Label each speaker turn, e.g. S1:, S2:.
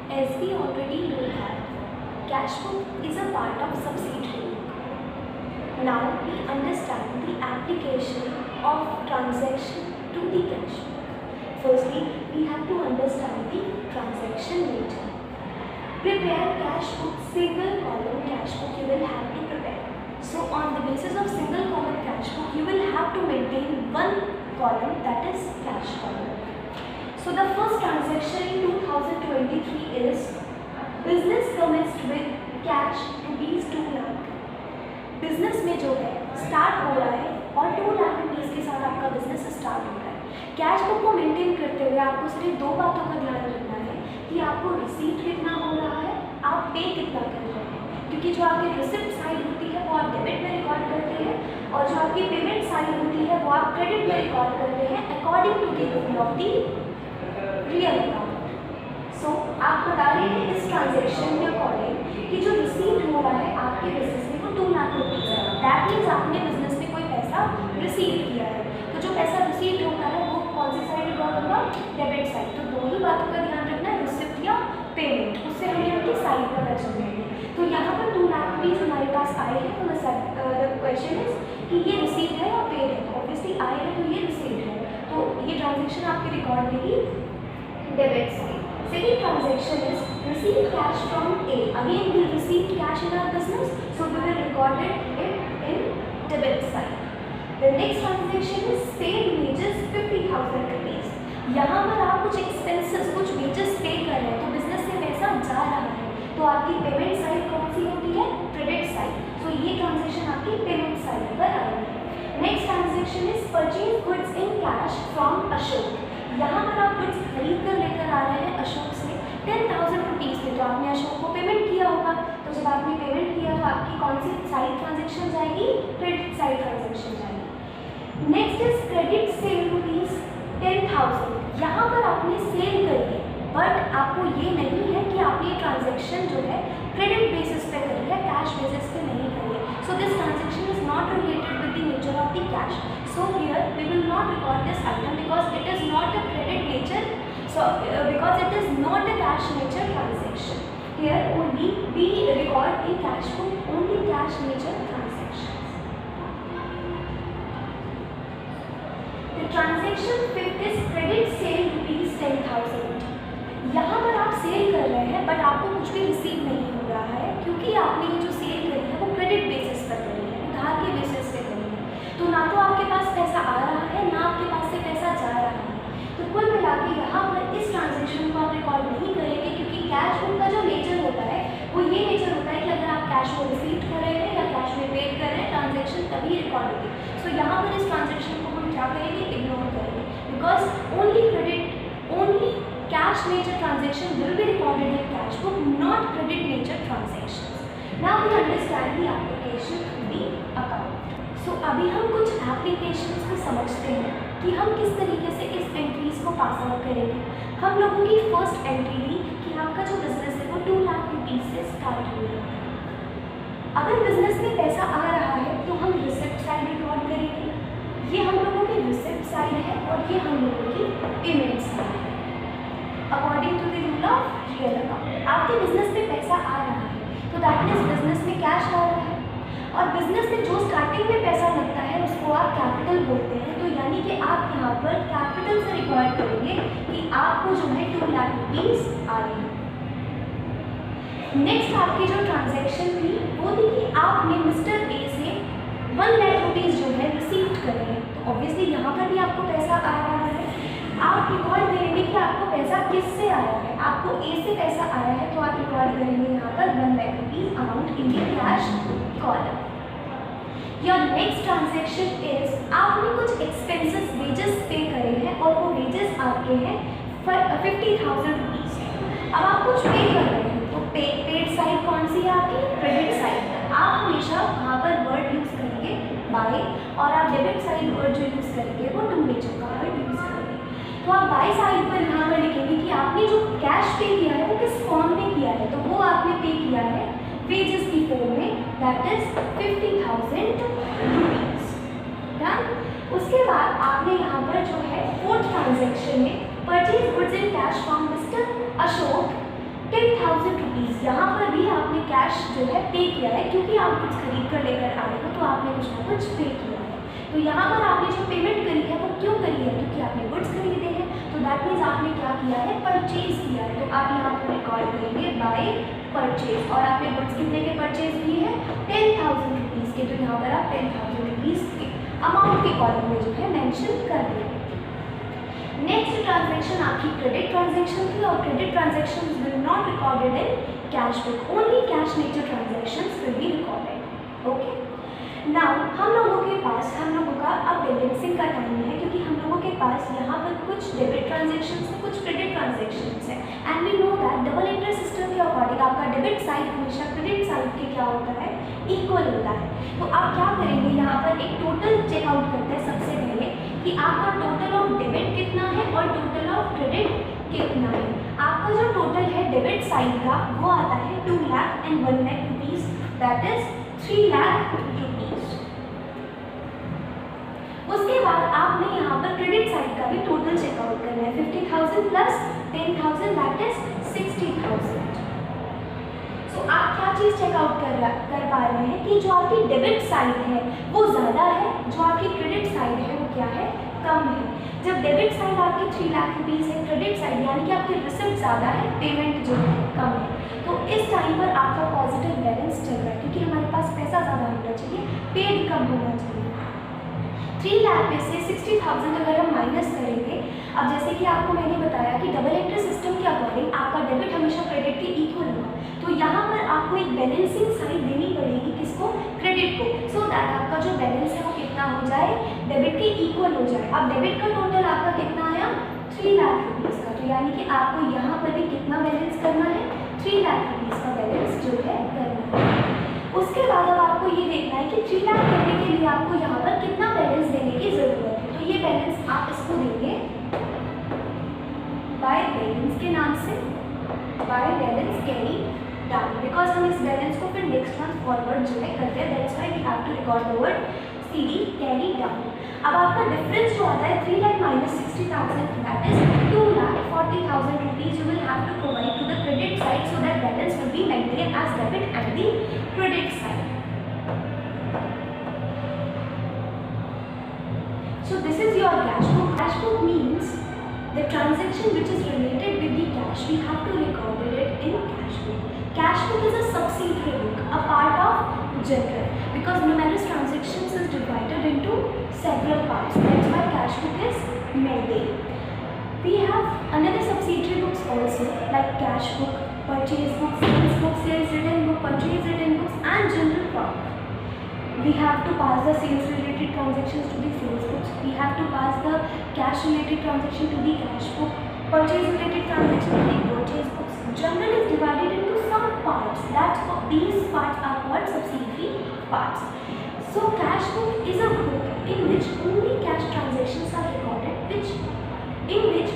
S1: As we already know that cash book is a part of subsidiary. Now we understand the application of transaction to the cash book. Firstly, we have to understand the transaction nature. Prepare cash book, single column cash book you will have to prepare. So on the basis of single column cash book, you will have to maintain one column, that is cash column. So the first transaction in 2023 is business commenced with cash rupees 2 lakh. Business में जो है start हो रहा है और 2 lakh rupees के साथ आपका बिजनेस स्टार्ट हो रहा है. कैश बुक को मेंटेन करते हुए आपको सिर्फ दो बातों का ध्यान रखना है कि आपको रिसीट कितना हो रहा है, आप पे कितना कर रहे हैं. क्योंकि जो आपकी रिसिप्ट साइड होती है वो आप डेबिट में रिकॉर्ड करते हैं और जो आपकी पेमेंट साइड होती है वो आप क्रेडिट में रिकॉर्ड करते हैं according to the rule of the real account. So आप बता रहे हैं इस ट्रांजेक्शन के अकॉर्डिंग कि जो रिसीट हो रहा है आपके बिजनेस में वो 2 लाख रुपीज़ है. दैट मीन्स आपने बिजनेस में कोई पैसा रिसीव किया है. तो जो पैसा रिसीव होता है वो कौन सी साइड रिकॉर्ड होगा, डेबिट साइड. तो दो ही बातों का ध्यान रखना है, रिसिप्ट या पेमेंट, उससे हमें उनकी साइड पता चल जाएगी. तो यहाँ पर 2 लाख रुपीज़ हमारे पास आए हैं. तो द क्वेश्चन इज कि ये रिसीट है या पेड है. तो ऑब्वियसली आए हैं तो ये रिसीट है, तो ये ट्रांजेक्शन आपकी रिकॉर्ड होगी debit side. Second transaction is receive cash from A. Again, we received cash in our business, so we will record it in debit side. The next transaction is paid wages 50,000 rupees. यहाँ पर आप कुछ expenses, कुछ wages pay कर रहे हैं, तो business से पैसा जा रहा है, तो आपकी payment side कौन सी होती है, credit side. So ये transaction आपकी payment side पर आ रही है. Next transaction is purchase goods in cash from Ashok. यहाँ पर आप गुड्स खरीद कर लेकर आ रहे हैं अशोक से 10,000 रुपीज़ के. तो आपने अशोक को पेमेंट किया होगा, तो जब आपने पेमेंट किया तो आपकी कौन सी साइड ट्रांजेक्शन जाएगी, क्रेडिट साइड ट्रांजेक्शन जाएगी. Next is credit sale rupees 10,000. यहाँ पर आपने सेल करी है, बट आपको ये नहीं है कि आपने ट्रांजेक्शन जो है क्रेडिट बेसिस पे करी है, कैश बेसिस पे नहीं करी है. So this transaction is not related with the nature of the cash. So here we will not record this item because it is not a credit nature. So because it is not a cash nature transaction. Here only we record in cash book only cash nature transactions. The transaction fifth is credit sale rupees 10,000. यहाँ पर आप cell कर रहे हैं but आपको कुछ भी receive नहीं हो रहा है क्योंकि आपने ये जो सेल करी है वो क्रेडिट बेसिस पर करी है, उधार के बेसिस पे करी है. तो ना तो आपके पास पैसा आ रहा है ना आपके पास से पैसा जा रहा है. तो कुल मिला के यहाँ पर इस ट्रांजेक्शन को आप रिकॉर्ड नहीं करेंगे क्योंकि कैश बुक का जो नेचर होता है वो ये नेचर होता है कि अगर आप कैश को रिसीव कर रहे हैं या कैश में पेड कर रहे हैं, ट्रांजेक्शन तभी रिकॉर्ड होगी. सो यहाँ पर इस ट्रांजेक्शन को हम क्या करेंगे, इग्नोर करेंगे, because only cash nature transaction will be recorded in cash book, not credit nature transaction. Now we understand the application to the account. So अभी हम कुछ एप्लीकेशंस को समझते हैं कि हम किस तरीके से इस एंट्रीज को पास आउट करेंगे. हम लोगों की फर्स्ट एंट्री थी कि आपका जो बिजनेस है वो 2 लाख रुपीज़ से स्टार्ट हो रहा है. अगर बिजनेस में पैसा आ रहा है तो हम रिसिप्ट साइड रिकॉर्ड करेंगे. ये हम लोगों की रिसिप्ट साइड है और ये हम लोगों की पेमेंट साइड है according to the rule of real account. आपके बिजनेस में पैसा आ रहा है तो दैट मीन्स बिजनेस में कैश आ रहा है और बिजनेस में जो स्टार्टिंग में पैसा लगता है उसको आप कैपिटल बोलते हैं. तो यानी कि आप यहाँ पर कैपिटल से रिकॉर्ड करेंगे कि आपको जो है 2 लाख रुपीज़ आ रही है. नेक्स्ट आपकी जो ट्रांजैक्शन थी वो थी कि आपने मिस्टर ए से 1 लाख रुपीज़ जो है रिसीव करे हैं. तो ऑब्वियसली यहाँ पर भी आपको पैसा आ रहा है. आप रिकॉर्ड करेंगे कि आपको पैसा किससे आया है. आपको ए से पैसा आया है तो आप रिकॉर्ड करेंगे यहाँ पर 1 lakh rupees amount in the cash column. Your next transaction is आपने कुछ एक्सपेंसेस वेजेस पे करे हैं और वो वेजेस आपके हैं 50,000 रुपीज़. अब आप कुछ पे कर रहे हैं तो पेड साइड कौन सी है आपकी, क्रेडिट साइड. आप हमेशा वहाँ पर वर्ड यूज़ करेंगे बाय और आप डेबिट साइड वर्ड जो यूज़ करेंगे वो टू नेचर का वर्ड यूज़ करेंगे. तो आप बाय साइड पर यहाँ पर लिखेंगे कि आपने जो कैश पे किया है वो किस फॉर्म में किया है. तो वो आपने पे किया है वेजेस की फॉर्म में, दैट इज 50,000 रुपीज़. डन. उसके बाद आपने यहाँ पर जो है फोर्थ ट्रांजेक्शन में purchase goods in cash from mister Ashok 10,000 rupees, यहाँ पर भी आपने कैश जो है पे किया है, क्योंकि आप कुछ खरीद कर लेकर आए हो तो आपने कुछ ना कुछ पे किया है। तो यहाँ पर आपने जो पेमेंट करी है वो क्यों करी है, क्योंकि आपने गुड्स खरीदे हैं, तो दैट मीन्स आपने क्या किया है, परचेज किया है। तो आप यहाँ पर रिकॉर्ड करेंगे बाय परचेज, और आपने गुड्स कितने के परचेज किए हैं, 10,000 रुपीज़ के, तो यहाँ पर आप 10,000 रुपीज़ के अमाउंट के कॉलम में जो है मेंशन कर देंगे। नेक्स्ट ट्रांजैक्शन आपकी क्रेडिट ट्रांजैक्शन थी, और credit transactions will not recorded in cash book, only cash nature transactions will be recorded. Okay, now हम लोगों का अब बैलेंसिंग का टाइम है, क्योंकि हम लोगों के पास यहाँ पर कुछ डेबिट ट्रांजैक्शंस है, कुछ क्रेडिट ट्रांजैक्शंस है, and we know that double entry system के अकॉर्डिंग आपका डेबिट साइड हमेशा क्रेडिट साइड के क्या होता है, इक्वल होता है। तो आप क्या करेंगे, यहाँ पर एक टोटल चेकआउट करते हैं सबसे पहले कि आपका टोटल ऑफ डेबिट कितना है और टोटल ऑफ क्रेडिट कितना है। आपका जो टोटल है डेबिट साइड का वो आता है 2 lakh and 1 lakh rupees, that is 3 lakh rupees. उसके बाद आपने यहाँ पर क्रेडिट साइड का भी टोटल चेकआउट करना है, 50,000 प्लस 10,000 दैट इज 60,000। सो आप क्या चीज़ चेकआउट कर पा रहे हैं कि जो आपकी डेबिट साइड है वो ज़्यादा है, जो आपकी क्रेडिट साइड है वो क्या है, कम है। जब डेबिट साइड आपकी 3 लाख रुपीज़ है, क्रेडिट साइड यानी कि आपकी रिसिप्ट ज़्यादा है, पेमेंट जो है कम है, तो इस टाइम पर आपका पॉजिटिव बैलेंस चल रहा है, क्योंकि हमारे पास पैसा ज़्यादा होना चाहिए, पेड कम होना चाहिए। 3 लाख में से 60,000 अगर हम माइनस करेंगे, अब जैसे कि आपको मैंने बताया कि डबल एंट्री सिस्टम के अकॉर्डिंग आपका डेबिट हमेशा क्रेडिट के इक्वल होगा, तो यहाँ पर आपको एक बैलेंसिंग साइड देनी पड़ेगी, किसको, क्रेडिट को, सो दैट आपका जो बैलेंस है वो कितना हो जाए, डेबिट के इक्वल हो जाए। अब डेबिट का टोटल आपका कितना आया, 3 लाख रुपीज़ का, तो यानी कि आपको यहाँ पर भी कितना बैलेंस करना है, 3 लाख रुपीज़ का बैलेंस जो है करना है। उसके बाद अब आपको ये देखना है कि 3 लाख करने के लिए आपको यहाँ पर कितना बैलेंस देने की ज़रूरत है। तो ये बैलेंस आप इसको देंगे बाय बैलेंस के नाम से, by balance carry down, because हम इस बैलेंस को फिर नेक्स्ट मंथ फॉरवर्ड जो है करते हैं, that's why we have to record the word CD carry down. अब आपका डिफरेंस जो आता है 3 lakh minus 60,000 that is 2,40,000 rupees you will have to provide to the credit side, so that balance will be maintain as debit at the credit side. So this is your cash book. Cash book means the transaction which is related with the cash. We have to record it in cash book. Cash book is a subsidiary book, a part of general, because numerous transactions is divided into several parts. That's why cash book is made. We have another subsidiary books also, like cash book, purchase book, sales written book, purchase written books, and general profit. We have to pass the sales related transactions to the sales books. We have to pass the cash related transaction to the cash book. Purchase related transaction to the purchase books. Journal is divided into some parts. These parts are called subsidiary parts. So cash book is a book in which only cash transactions are recorded, in which